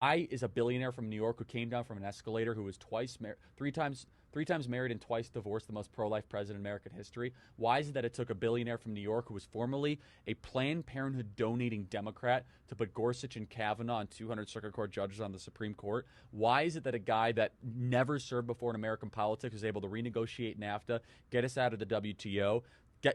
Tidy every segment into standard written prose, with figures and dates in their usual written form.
I is a billionaire from New York who came down from an escalator, who was three times married and twice divorced, the most pro-life president in American history. Why is it that it took a billionaire from New York who was formerly a Planned Parenthood donating Democrat to put Gorsuch and Kavanaugh and 200 Circuit Court judges on the Supreme Court? Why is it that a guy that never served before in American politics was able to renegotiate NAFTA, get us out of the WTO,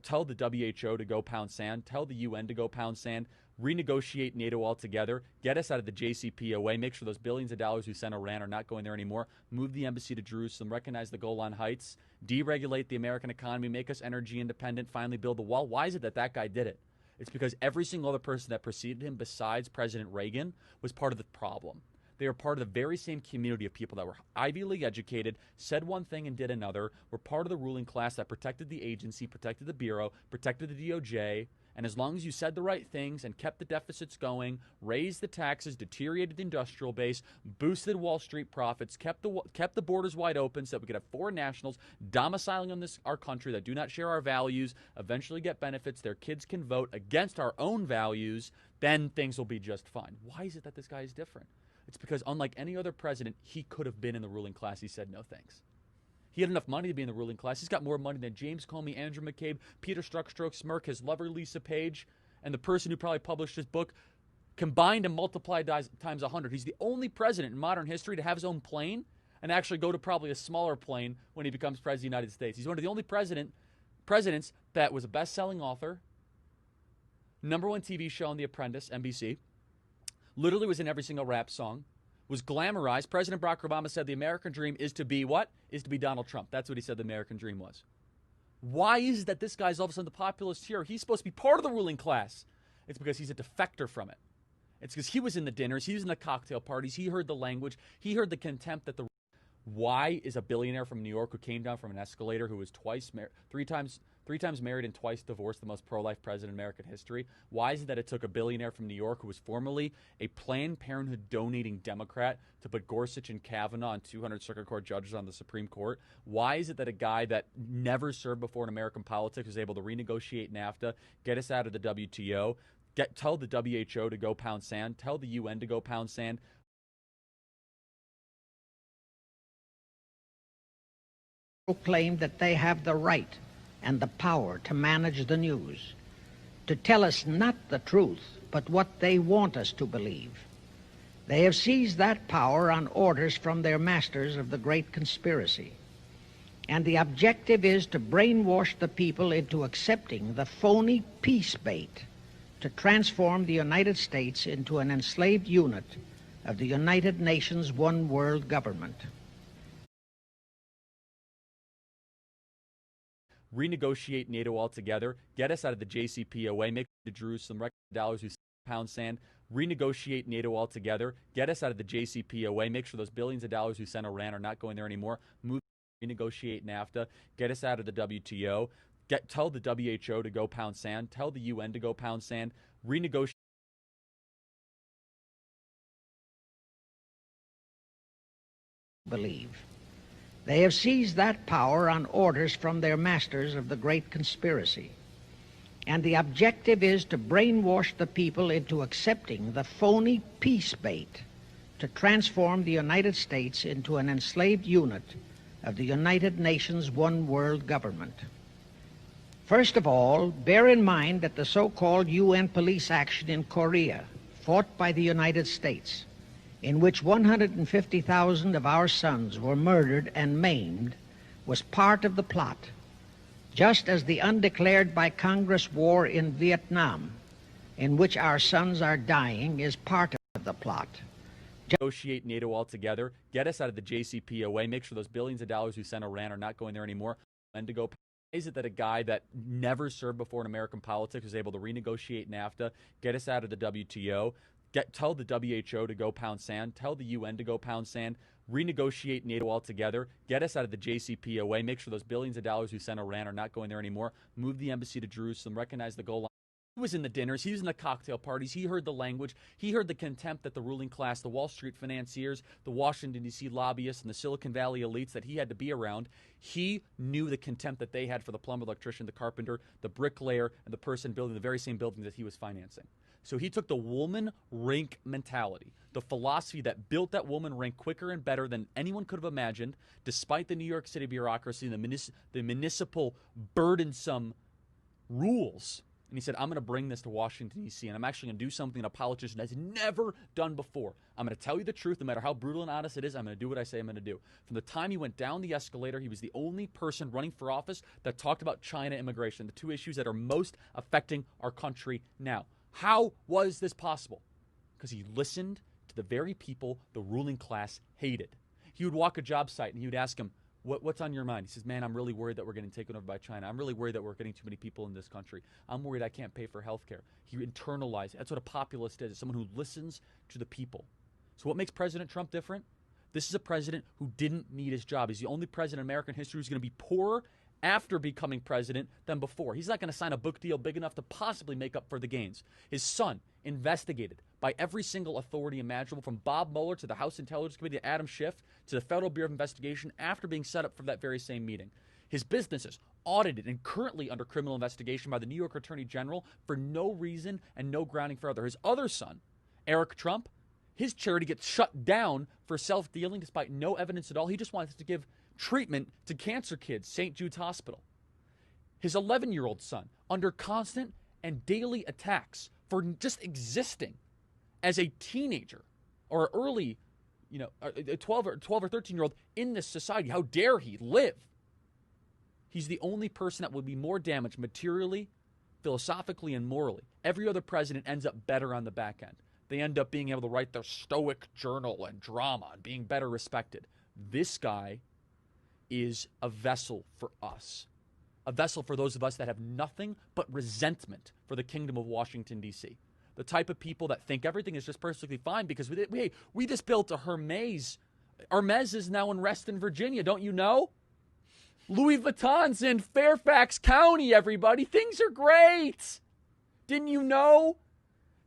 tell the WHO to go pound sand, tell the UN to go pound sand, renegotiate NATO altogether, get us out of the JCPOA, make sure those billions of dollars we sent Iran are not going there anymore, move the embassy to Jerusalem, recognize the Golan Heights, deregulate the American economy, make us energy independent, finally build the wall? Why is it that that guy did it? It's because every single other person that preceded him besides President Reagan was part of the problem. They were part of the very same community of people that were Ivy League educated, said one thing and did another, were part of the ruling class that protected the agency, protected the Bureau, protected the DOJ. And as long as you said the right things and kept the deficits going, raised the taxes, deteriorated the industrial base, boosted Wall Street profits, kept the borders wide open so that we could have foreign nationals domiciling on our country that do not share our values, eventually get benefits, their kids can vote against our own values, then things will be just fine. Why is it that this guy is different? It's because unlike any other president, he could have been in the ruling class. He said no thanks. He had enough money to be in the ruling class. He's got more money than James Comey, Andrew McCabe, Peter Strzok, Smirk, his lover Lisa Page, and the person who probably published his book combined and multiplied times 100. He's the only president in modern history to have his own plane and actually go to probably a smaller plane when he becomes president of the United States. He's one of the only presidents that was a best-selling author, #1 TV show on The Apprentice, NBC, literally was in every single rap song, was glamorized. President Barack Obama said the American dream is to be what? Is to be Donald Trump. That's what he said the American dream was. Why is it that this guy's all of a sudden the populist hero? He's supposed to be part of the ruling class. It's because he's a defector from it. It's because he was in the dinners, he was in the cocktail parties, he heard the language, he heard the contempt that the... Why is a billionaire from New York who came down from an escalator, who was three times married and twice divorced, the most pro-life president in American history? Why is it that it took a billionaire from New York who was formerly a Planned Parenthood donating Democrat to put Gorsuch and Kavanaugh and 200 Circuit Court judges on the Supreme Court? Why is it that a guy that never served before in American politics was able to renegotiate NAFTA, get us out of the WTO, tell the WHO to go pound sand, tell the UN to go pound sand, claim that they have the right and the power to manage the news, to tell us not the truth, but what they want us to believe. They have seized that power on orders from their masters of the great conspiracy. And the objective is to brainwash the people into accepting the phony peace bait to transform the United States into an enslaved unit of the United Nations one world government. renegotiate NATO altogether, get us out of the JCPOA, make to Jerusalem, recognize dollars we pound sand, renegotiate NATO altogether, get us out of the JCPOA, make sure those billions of dollars we sent Iran are not going there anymore, renegotiate NAFTA, get us out of the WTO, tell the WHO to go pound sand, tell the UN to go pound sand, renegotiate. Believe. They have seized that power on orders from their masters of the great conspiracy. And the objective is to brainwash the people into accepting the phony peace bait to transform the United States into an enslaved unit of the United Nations one world government. First of all, bear in mind that the so-called UN police action in Korea, fought by the United States, in which 150,000 of our sons were murdered and maimed, was part of the plot, just as the undeclared by Congress war in Vietnam, in which our sons are dying, is part of the plot. Negotiate NATO altogether, get us out of the JCPOA, make sure those billions of dollars we sent Iran are not going there anymore, and to go. Is it that a guy that never served before in American politics was able to renegotiate NAFTA, get us out of the WTO, tell the WHO to go pound sand, tell the UN to go pound sand, renegotiate NATO altogether, get us out of the JCPOA, make sure those billions of dollars we sent Iran are not going there anymore, move the embassy to Jerusalem, recognize the Golan. He was in the dinners, he was in the cocktail parties, he heard the language, he heard the contempt that the ruling class, the Wall Street financiers, the Washington, D.C. lobbyists, and the Silicon Valley elites that he had to be around. He knew the contempt that they had for the plumber, electrician, the carpenter, the bricklayer, and the person building the very same building that he was financing. So he took the woman rink mentality, the philosophy that built that woman rink quicker and better than anyone could have imagined, despite the New York City bureaucracy and the municipal burdensome rules. And he said, I'm going to bring this to Washington, D.C., and I'm actually going to do something that a politician has never done before. I'm going to tell you the truth, no matter how brutal and honest it is. I'm going to do what I say I'm going to do. From the time he went down the escalator, he was the only person running for office that talked about China immigration, the two issues that are most affecting our country now. How was this possible? Because he listened to the very people the ruling class hated. He would walk a job site, and he would ask them, what's on your mind? He says, man, I'm really worried that we're getting taken over by China. I'm really worried that we're getting too many people in this country. I'm worried I can't pay for health care. He internalized it. That's what a populist is. It's someone who listens to the people. So what makes President Trump different? This is a president who didn't need his job. He's the only president in American history who's going to be poorer after becoming president than before. He's not going to sign a book deal big enough to possibly make up for the gains. His son, investigated by every single authority imaginable, from Bob Mueller to the House Intelligence Committee to Adam Schiff to the Federal Bureau of Investigation, after being set up for that very same meeting. His businesses audited and currently under criminal investigation by the New York Attorney General for no reason and no grounding further. His other son, Eric Trump, his charity gets shut down for self-dealing despite no evidence at all. He just wants to give treatment to cancer kids, St. Jude's Hospital. His 11-year-old son, under constant and daily attacks for just existing as a teenager or early, a 12 or 13-year-old in this society. How dare he live? He's the only person that will be more damaged materially, philosophically, and morally. Every other president ends up better on the back end. They end up being able to write their stoic journal and drama and being better respected. This guy is a vessel for us. A vessel for those of us that have nothing but resentment for the kingdom of Washington, D.C. The type of people that think everything is just perfectly fine because we just built a Hermes. Hermes is now in Reston, Virginia. Don't you know? Louis Vuitton's in Fairfax County, everybody. Things are great. Didn't you know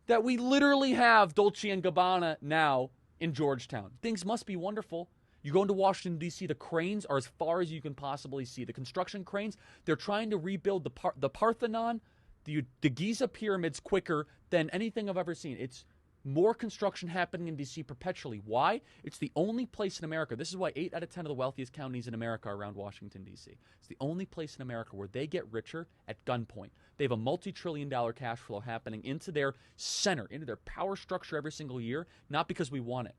that we literally have Dolce & Gabbana now in Georgetown? Things must be wonderful. You go into Washington, D.C., the cranes are as far as you can possibly see. The construction cranes, they're trying to rebuild the Parthenon, the Giza pyramids quicker than anything I've ever seen. It's more construction happening in D.C. perpetually. Why? It's the only place in America. This is why 8 out of 10 of the wealthiest counties in America are around Washington, D.C. It's the only place in America where they get richer at gunpoint. They have a multi-trillion-dollar cash flow happening into their center, into their power structure every single year, not because we want it.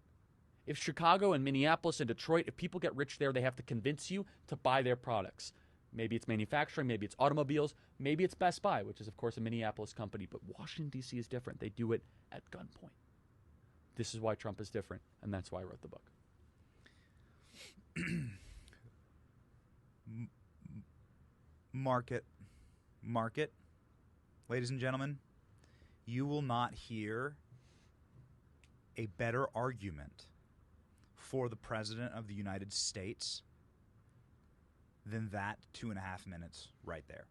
If Chicago and Minneapolis and Detroit, if people get rich there, they have to convince you to buy their products. Maybe it's manufacturing, maybe it's automobiles, maybe it's Best Buy, which is, of course, a Minneapolis company. But Washington, D.C. is different. They do it at gunpoint. This is why Trump is different, and that's why I wrote the book. Market. Ladies and gentlemen, you will not hear a better argument for the President of the United States than that 2.5 minutes right there.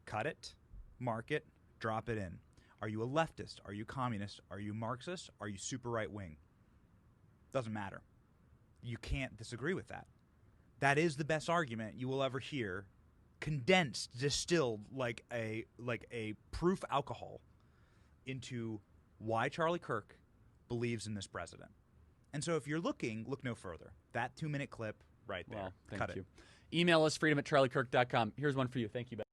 Cut it, mark it, drop it in. Are you a leftist? Are you communist? Are you Marxist? Are you super right-wing? Doesn't matter. You can't disagree with that. That is the best argument you will ever hear, condensed, distilled like a proof alcohol into why Charlie Kirk believes in this president. And so if you're looking, look no further. That 2-minute clip right there. Well, Cut thank you. it. Email us, freedom@charliekirk.com. Here's one for you. Thank you, Ben.